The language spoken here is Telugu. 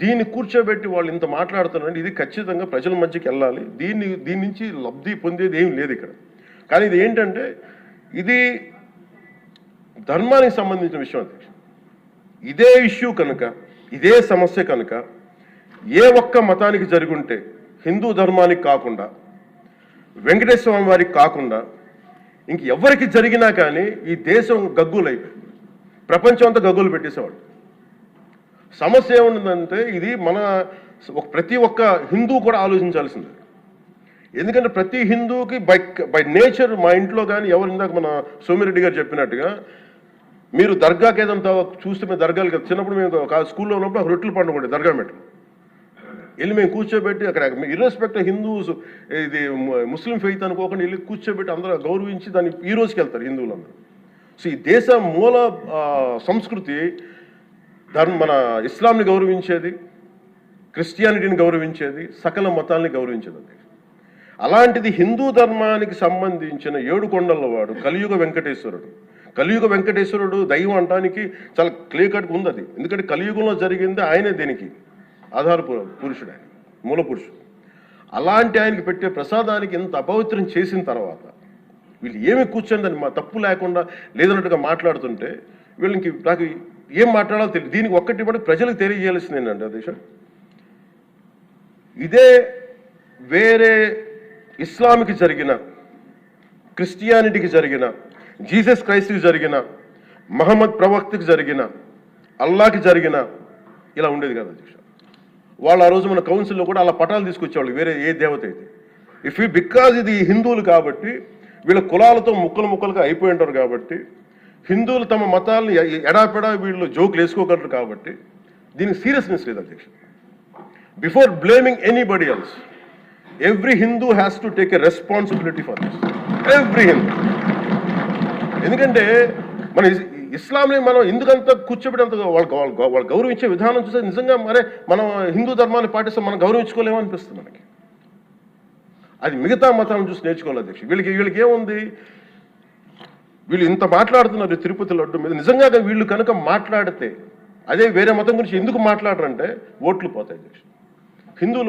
దీన్ని కూర్చోబెట్టి వాళ్ళు ఇంత మాట్లాడుతున్నారంటే ఇది ఖచ్చితంగా ప్రజల మధ్యకి వెళ్ళాలి. దీని నుంచి లబ్ధి పొందేది ఏం లేదు ఇక్కడ. కానీ ఇది ఏంటంటే ఇది ధర్మానికి సంబంధించిన విషయం అధ్యక్ష. ఇదే ఇష్యూ కనుక, ఇదే సమస్య కనుక ఏ ఒక్క మతానికి జరుగుంటే, హిందూ ధర్మానికి కాకుండా, వెంకటేశ్వర స్వామి వారికి కాకుండా ఇంక ఎవరికి జరిగినా కానీ ఈ దేశం గగ్గులైపోయింది, ప్రపంచం అంతా గగ్గులు పెట్టేసేవాడు. సమస్య ఏముందంటే ఇది ప్రతి ఒక్క హిందూ కూడా ఆలోచించాల్సిందే. ఎందుకంటే ప్రతి హిందూకి బై నేచర్, మా ఇంట్లో కానీ ఎవరు, ఇందాక మన సోమిరెడ్డి గారు చెప్పినట్టుగా, మీరు దర్గాకి ఏదంతా చూస్తే మేము దర్గాలు కదా, చిన్నప్పుడు మేము స్కూల్లో ఉన్నప్పుడు రొట్టెలు పండుగ ఉండే దర్గా మెట్టు వెళ్ళి మేము కూర్చోబెట్టి అక్కడ ఇర్రెస్పెక్ట్ హిందూస్ ఇది ముస్లిం ఫెయిత్ అనుకోకుండా వెళ్ళి కూర్చోబెట్టి అందరూ గౌరవించి దాన్ని ఈ రోజుకి వెళ్తారు హిందువులందరూ. సో ఈ దేశ మూల సంస్కృతి మన ఇస్లాంని గౌరవించేది, క్రిస్టియానిటీని గౌరవించేది, సకల మతాల్ని గౌరవించేది. అలాంటిది హిందూ ధర్మానికి సంబంధించిన 7 కొండల వాడు కలియుగ వెంకటేశ్వరుడు. కలియుగ వెంకటేశ్వరుడు దైవం అనడానికి చాలా క్లియర్ కట్గా ఉంది అది. ఎందుకంటే కలియుగంలో జరిగింది ఆయనే, దీనికి ఆధార పురుషుడు, ఆయన మూల పురుషుడు. అలాంటి ఆయనకి పెట్టే ప్రసాదానికి ఇంత అపవిత్రం చేసిన తర్వాత వీళ్ళు ఏమి కూర్చొని మా తప్పు లేకుండా లేదన్నట్టుగా మాట్లాడుతుంటే వీళ్ళకి నాకు ఏం మాట్లాడాలో తెలియదు. దీనికి ఒక్కటి కూడా ప్రజలకు తెలియజేయాల్సింది ఏంటంటే అధ్యక్ష, ఇదే వేరే ఇస్లాంకి జరిగిన, క్రిస్టియానిటీకి జరిగిన, జీసస్ క్రైస్ట్కి జరిగిన, మహమ్మద్ ప్రవక్తకి జరిగిన, అల్లాకి జరిగిన ఇలా ఉండేది కదా అధ్యక్ష. వాళ్ళు ఆ రోజు మన కౌన్సిల్లో కూడా అలా పటాలు తీసుకొచ్చేవాళ్ళు వేరే ఏ దేవత అయితే. బికాజ్ ఇది హిందువులు కాబట్టి వీళ్ళ కులాలతో ముక్కలుగా అయిపోయి ఉంటారు కాబట్టి, హిందువులు తమ మతాలను ఎడాపెడా వీళ్ళు జోకులు వేసుకోగలరు కాబట్టి దీనికి సీరియస్నెస్ లేదు అధ్యక్ష. Before blaming anybody else, every Hindu has to take a responsibility for this, every Hindu. ఎందుకంటే మన ఇస్లాంని మనం ఎందుకంత కూర్చోబెట్టంత వాళ్ళు గౌరవించే విధానం చూస్తే నిజంగా మనం హిందూ ధర్మాన్ని పాటిస్తే మనం గౌరవించుకోలేమో అనిపిస్తుంది మనకి. అది మిగతా మతాలను చూసి నేర్చుకోవాలి అధ్యక్ష. వీళ్ళకి ఏముంది, వీళ్ళు ఇంత మాట్లాడుతున్నారు తిరుపతి లడ్డు మీద. నిజంగా వీళ్ళు కనుక మాట్లాడితే అదే వేరే మతం గురించి ఎందుకు మాట్లాడరంటే ఓట్లు పోతాయి అధ్యక్ష. హిందువులు